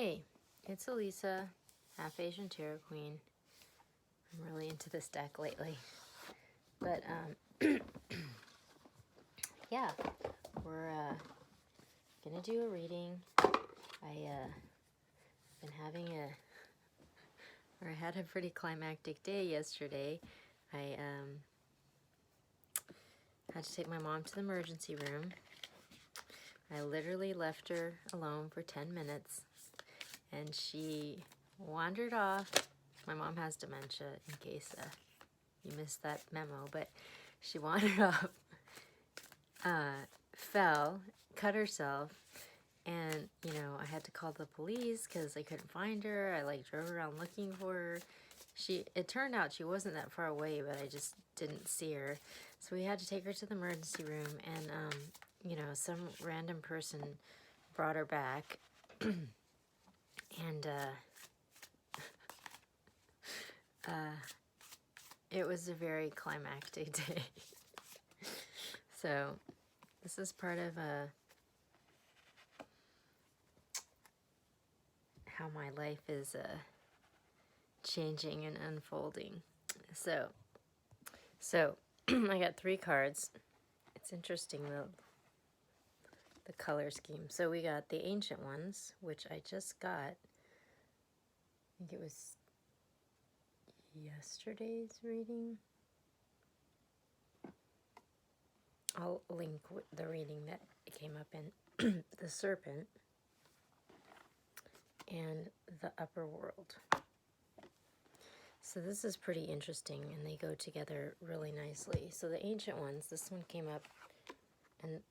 Hey, it's Elisa, half Asian Tarot Queen. I'm really into this deck lately. But, yeah, we're gonna do a reading. I had a pretty climactic day yesterday. I had to take my mom to the emergency room. I literally left her alone for 10 minutes, and she wandered off. My mom has dementia, in case you missed that memo, but she wandered off, fell, cut herself, and, you know, I had to call the police because I couldn't find her. I, drove around looking for her. It turned out she wasn't that far away, but I just didn't see her. So we had to take her to the emergency room, and, you know, some random person brought her back, and, it was a very climactic day. So this is part of how my life is changing and unfolding. So I got 3 cards. It's interesting the color scheme. So we got the ancient ones, which I just got. I think it was yesterday's reading. I'll link the reading that came up in the Serpent and the Upper World. So this is pretty interesting, and they go together really nicely. So the ancient ones, this one came up, and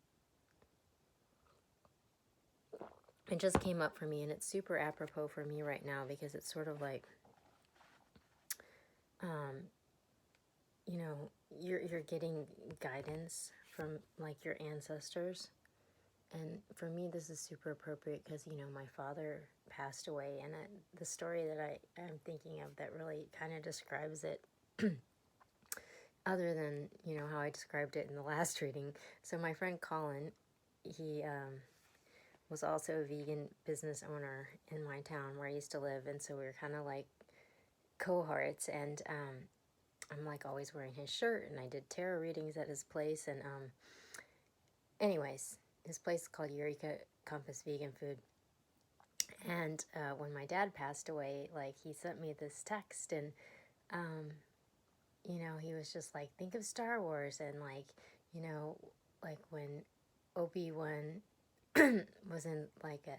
it just came up for me, and it's super apropos for me right now because it's sort of like, you know, you're getting guidance from like your ancestors. And for me, this is super appropriate because, you know, my father passed away, and the story that I am thinking of that really kind of describes it, other than, you know, how I described it in the last reading. So my friend Colin, he was also a vegan business owner in my town where I used to live, and so we were kind of like cohorts, and I'm like always wearing his shirt, and I did tarot readings at his place, and anyways, his place is called Eureka Compass Vegan Food. And when my dad passed away, like, he sent me this text, and you know, he was just like, think of Star Wars, and like, you know, like when Obi-Wan was in like a,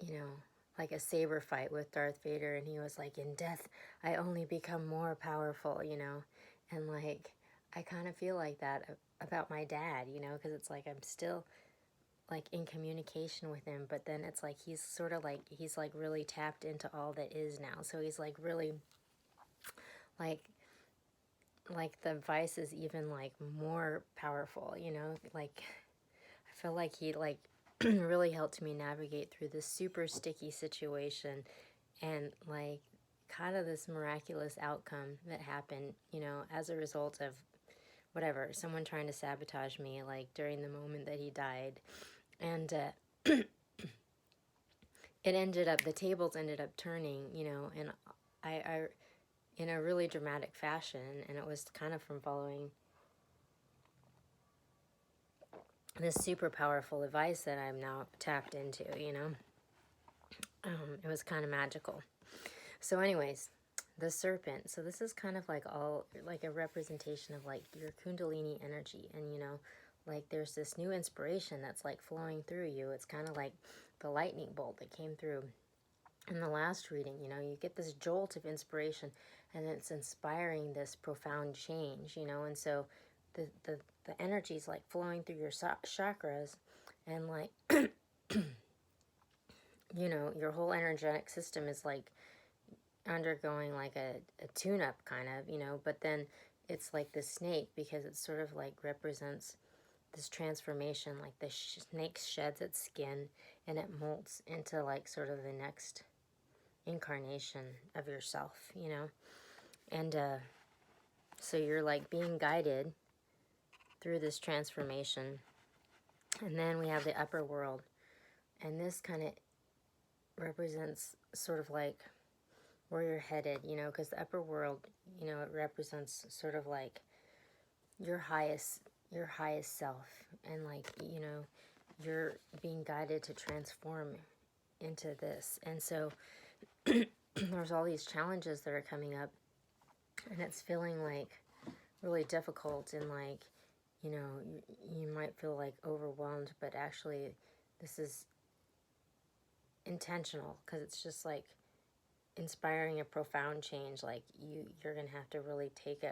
you know, like a saber fight with Darth Vader, and he was like, in death I only become more powerful, you know. And like, I kind of feel like that about my dad, you know, because it's like I'm still like in communication with him, but then it's like he's sort of like, he's like really tapped into all that is now. So he's like really like the Vice is even like more powerful, you know. Like, I feel like he like really helped me navigate through this super sticky situation, and like kind of this miraculous outcome that happened, you know, as a result of whatever, someone trying to sabotage me, like during the moment that he died. And it ended up, the tables ended up turning, you know, and I in a really dramatic fashion, and it was kind of from following this super powerful device that I'm now tapped into, you know. It was kind of magical. So anyways, the Serpent. So this is kind of like all like a representation of like your Kundalini energy, and, you know, like there's this new inspiration that's like flowing through you. It's kind of like the lightning bolt that came through in the last reading. You know, you get this jolt of inspiration, and it's inspiring this profound change, you know. And so the energy is like flowing through your chakras, and like you know, your whole energetic system is like undergoing like a tune-up kind of, you know. But then it's like the snake, because it sort of like represents this transformation, like the snake sheds its skin and it molts into like sort of the next incarnation of yourself, you know. And so you're like being guided through this transformation. And then we have the upper world, And this kind of represents sort of like where you're headed, you know, because the upper world, you know, it represents sort of like your highest self, and like, you know, you're being guided to transform into this. And so there's all these challenges that are coming up, and it's feeling like really difficult, and like, you know, you might feel like overwhelmed, but actually this is intentional, because it's just like inspiring a profound change. Like you're gonna have to really take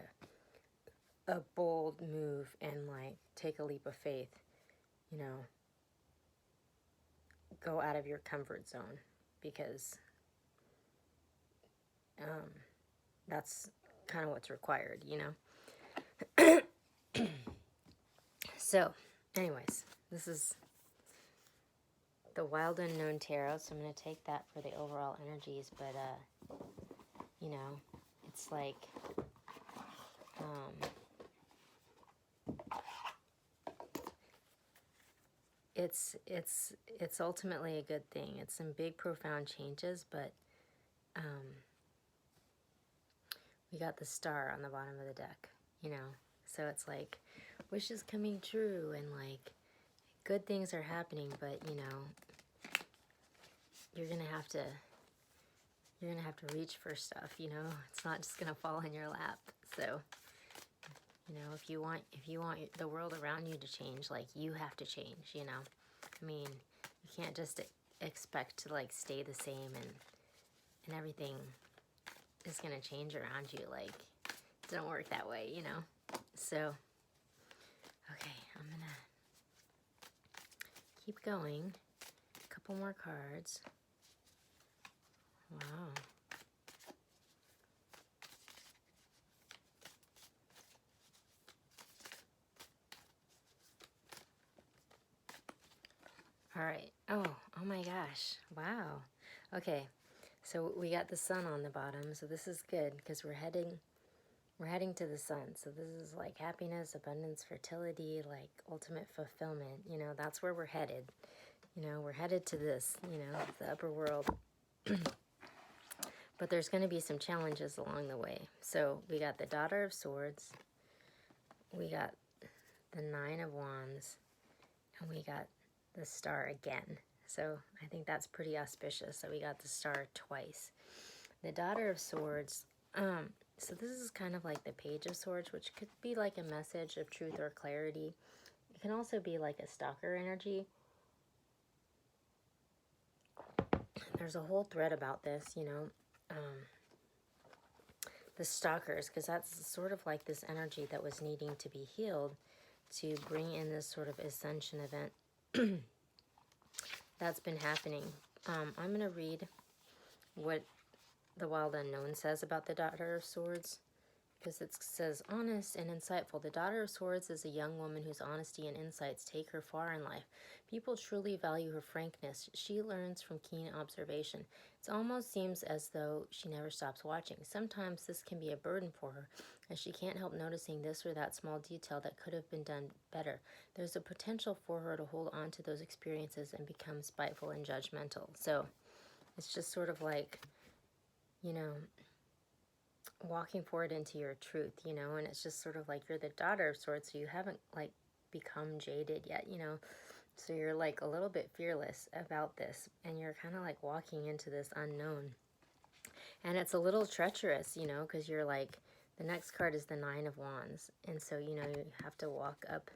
a bold move and like take a leap of faith, you know, go out of your comfort zone, because that's kind of what's required, you know. So anyways, this is the Wild Unknown Tarot, so I'm going to take that for the overall energies, but you know, it's like it's ultimately a good thing. It's some big profound changes, but we got the Star on the bottom of the deck, you know, so it's like wishes coming true, and like good things are happening, but you know, you're gonna have to reach for stuff, you know. It's not just gonna fall in your lap. So, you know, if you want the world around you to change, like you have to change, you know. I mean, you can't just expect to like stay the same and everything is gonna change around you. Like, it doesn't work that way, you know. So, okay, I'm gonna keep going. A couple more cards. Wow. All right. Oh my gosh. Wow. Okay. So we got the sun on the bottom. So this is good, because we're heading to the sun. So this is like happiness, abundance, fertility, like ultimate fulfillment. You know, that's where we're headed. You know, we're headed to this, you know, the upper world. But there's going to be some challenges along the way. So we got the Daughter of Swords. We got the Nine of Wands. And we got the Star again. So I think that's pretty auspicious. So we got the Star twice. The Daughter of Swords. So this is kind of like the Page of Swords, which could be like a message of truth or clarity. It can also be like a stalker energy. There's a whole thread about this, you know. The stalkers, because that's sort of like this energy that was needing to be healed to bring in this sort of ascension event that's been happening. I'm going to read what the Wild Unknown says about the Daughter of Swords, because it says, honest and insightful. The Daughter of Swords is a young woman whose honesty and insights take her far in life. People truly value her frankness. She learns from keen observation. It almost seems as though she never stops watching. Sometimes this can be a burden for her, as she can't help noticing this or that small detail that could have been done better. There's a potential for her to hold on to those experiences and become spiteful and judgmental. So it's just sort of like, you know, walking forward into your truth, you know, and it's just sort of like you're the Daughter of Swords, so you haven't like become jaded yet, you know, so you're like a little bit fearless about this, and you're kind of like walking into this unknown, and it's a little treacherous, you know, because you're like, the next card is the Nine of Wands, and so, you know, you have to walk up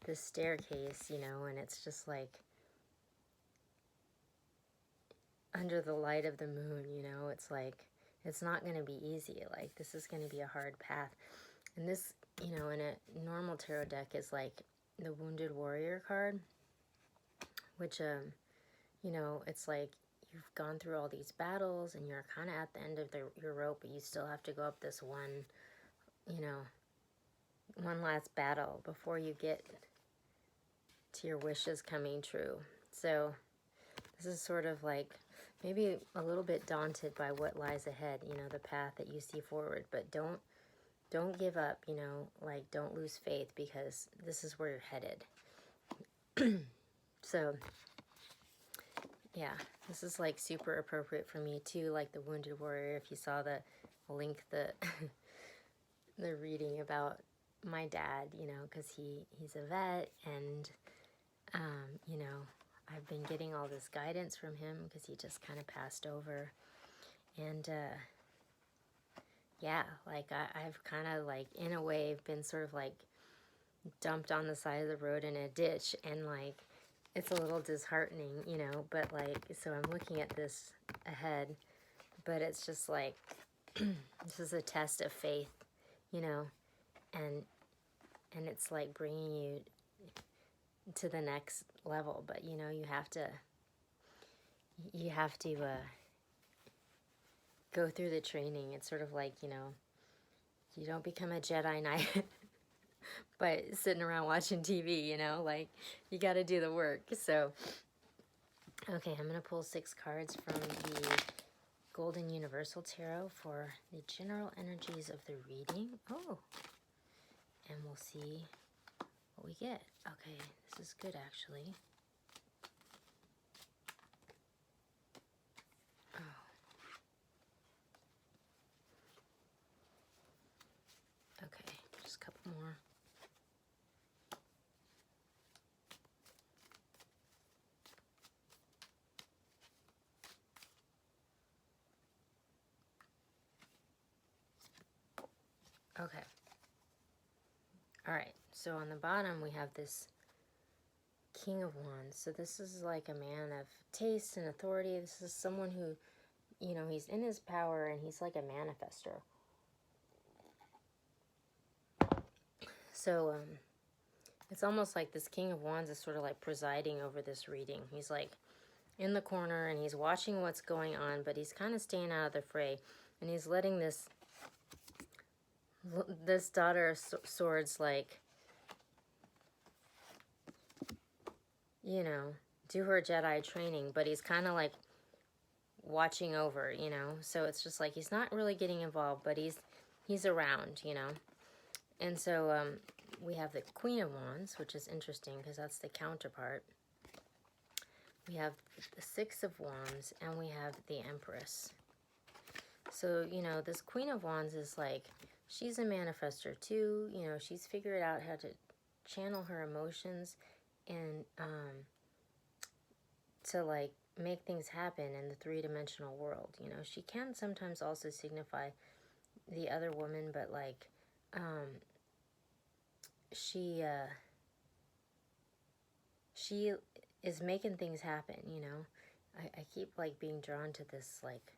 this staircase, you know, and it's just like under the light of the moon, you know. It's like, it's not going to be easy. Like, this is going to be a hard path. And this, you know, in a normal tarot deck is like the Wounded Warrior card, which, you know, it's like you've gone through all these battles and you're kind of at the end of your rope, but you still have to go up this one, you know, one last battle before you get to your wishes coming true. So this is sort of like maybe a little bit daunted by what lies ahead, you know, the path that you see forward, but don't give up, you know, like don't lose faith, because this is where you're headed. So Yeah, this is like super appropriate for me too, like the Wounded Warrior. If you saw the link, the the reading about my dad, you know, because he's a vet, and you know, I've been getting all this guidance from him because he just kind of passed over, and yeah, like I've kind of like in a way been sort of like dumped on the side of the road in a ditch, and like it's a little disheartening, you know, but like, so I'm looking at this ahead, but it's just like this is a test of faith, you know, and it's like bringing you to the next level, but you know, you have to go through the training. It's sort of like, you know, you don't become a Jedi Knight by sitting around watching TV, you know, like you got to do the work. So, okay, I'm going to pull 6 cards from the Golden Universal Tarot for the general energies of the reading. Oh, and we'll see what we get. Okay, this is good actually. Oh. Okay, just a couple more. Okay. All right, so on the bottom we have this King of Wands. So this is like a man of taste and authority. This is someone who, you know, he's in his power and he's like a manifester. So it's almost like this King of Wands is sort of like presiding over this reading. He's like in the corner and he's watching what's going on, but he's kind of staying out of the fray, and he's letting this Daughter of Swords, like, you know, do her Jedi training, but he's kind of like watching over, you know. So it's just like he's not really getting involved, but he's around, you know. And so we have the Queen of Wands, which is interesting because that's the counterpart. We have the Six of Wands, and we have the Empress. So, you know, this Queen of Wands is like, she's a manifester too. You know, she's figured out how to channel her emotions and to like make things happen in the 3-dimensional world. You know, she can sometimes also signify the other woman, but like she is making things happen, you know. I keep like being drawn to this like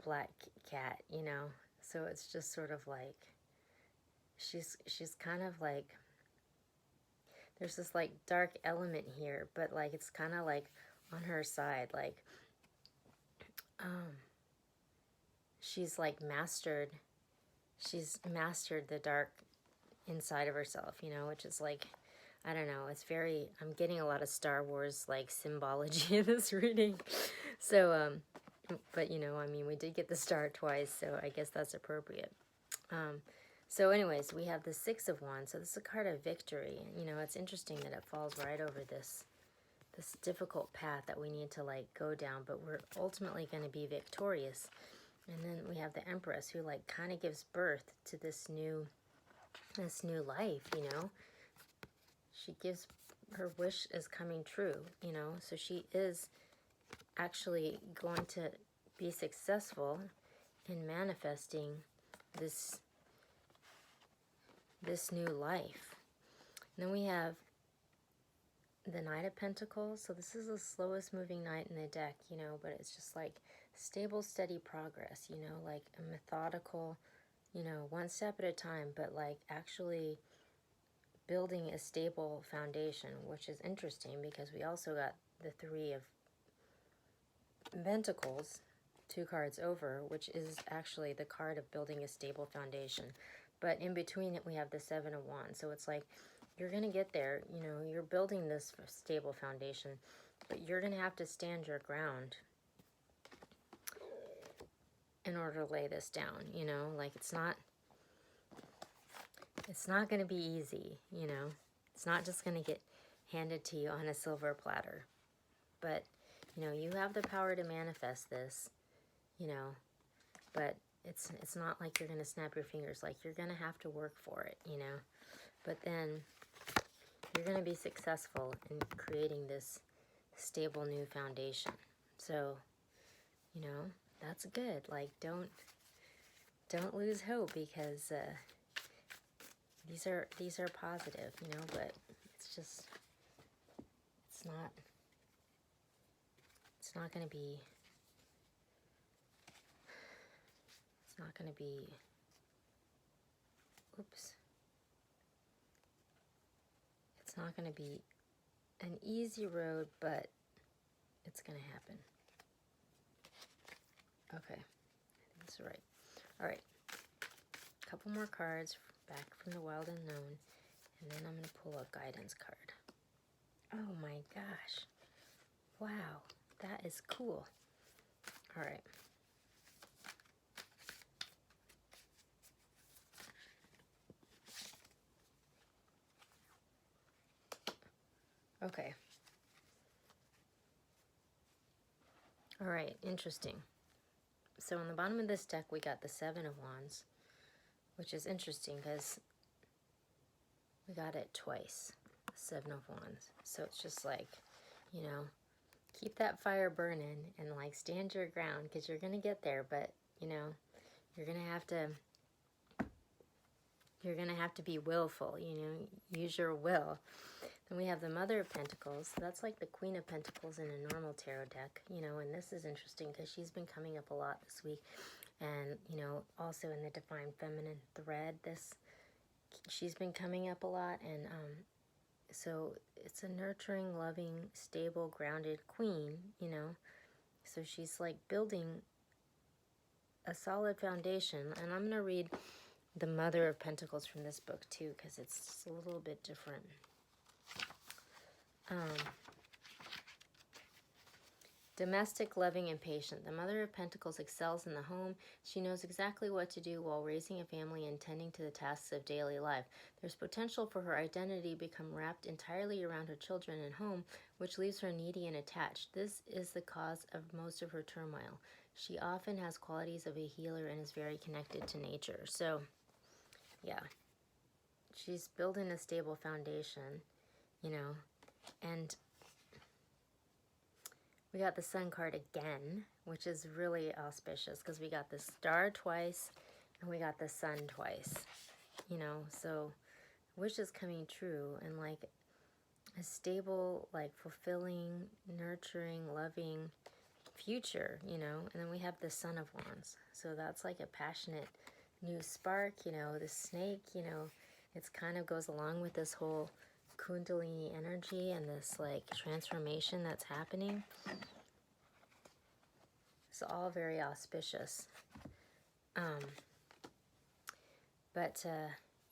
black cat, you know. So it's just sort of like she's kind of like, there's this like dark element here, but like it's kind of like on her side, like she's mastered the dark inside of herself, you know, which is like, I don't know, it's very, I'm getting a lot of Star Wars like symbology in this reading. So but you know, I mean, we did get the star twice, so I guess that's appropriate. So anyways, we have the Six of Wands. So this is a card of victory. You know, it's interesting that it falls right over this difficult path that we need to like go down, but we're ultimately going to be victorious. And then we have the Empress, who like kind of gives birth to this new life, you know. She gives, her wish is coming true, you know. So she is actually going to be successful in manifesting this new life. And then we have the Knight of Pentacles. So this is the slowest moving knight in the deck, you know, but it's just like stable, steady progress, you know, like a methodical, you know, one step at a time, but like actually building a stable foundation, which is interesting because we also got the Three of Pentacles, 2 cards over, which is actually the card of building a stable foundation. But in between it, we have the Seven of Wands. So it's like, you're going to get there, you know, you're building this stable foundation, but you're going to have to stand your ground in order to lay this down, you know, like it's not going to be easy, you know. It's not just going to get handed to you on a silver platter. But, You know, you have the power to manifest this, you know, but it's not like you're going to snap your fingers. Like, you're going to have to work for it, you know. But then you're going to be successful in creating this stable new foundation. So, you know, that's good. Like, don't lose hope, because these are positive, you know, but it's just, it's not going to be, oops, it's not going to be an easy road, but it's going to happen. Okay, that's right. All right, a couple more cards back from the Wild Unknown, and then I'm going to pull a guidance card. Oh my gosh. Wow, that is cool. All right. Okay. All right, interesting. So on the bottom of this deck, we got the Seven of Wands, which is interesting because we got it twice, Seven of Wands. So it's just like, you know, keep that fire burning and like stand your ground, because you're going to get there, but, you know, you're going to have to be willful, you know, use your will. Then we have the Mother of Pentacles. So that's like the Queen of Pentacles in a normal tarot deck, you know, and this is interesting because she's been coming up a lot this week. And, you know, also in the Divine Feminine thread, she's been coming up a lot. And so it's a nurturing, loving, stable, grounded queen, you know. So she's like building a solid foundation. And I'm going to read the Mother of Pentacles from this book too, because it's a little bit different. Domestic, loving, and patient. The Mother of Pentacles excels in the home. She knows exactly what to do while raising a family and tending to the tasks of daily life. There's potential for her identity to become wrapped entirely around her children and home, which leaves her needy and attached. This is the cause of most of her turmoil. She often has qualities of a healer and is very connected to nature. So, yeah, she's building a stable foundation, you know, and we got the Sun card again, which is really auspicious because we got the Star twice and we got the Sun twice, you know, so wish is coming true, and like a stable, like fulfilling, nurturing, loving future, you know. And then we have the Son of Wands, so that's like a passionate new spark, you know. The snake, you know, it's kind of goes along with this whole Kundalini energy and this like transformation that's happening. It's all very auspicious.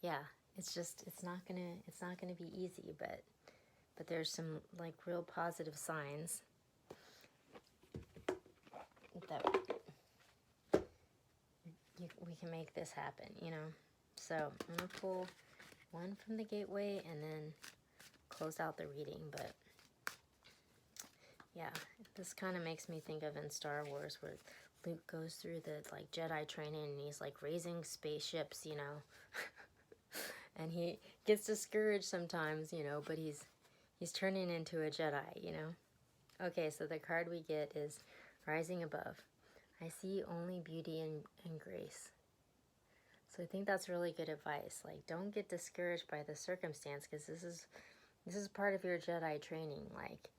Yeah, it's not gonna be easy, but there's some like real positive signs that we can make this happen, you know. So I'm gonna pull one from the gateway and then close out the reading. But yeah, this kind of makes me think of in Star Wars, where Luke goes through the like Jedi training and he's like raising spaceships, you know. And he gets discouraged sometimes, you know, but he's turning into a Jedi, you know. Okay, so the card we get is Rising Above. I see only beauty and grace. So I think that's really good advice. Like, don't get discouraged by the circumstance, because this is part of your Jedi training. Like,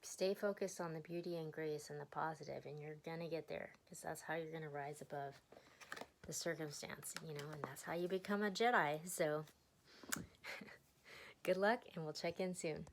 stay focused on the beauty and grace and the positive, and you're gonna get there, because that's how you're gonna rise above the circumstance, you know, and that's how you become a Jedi. So good luck, and we'll check in soon.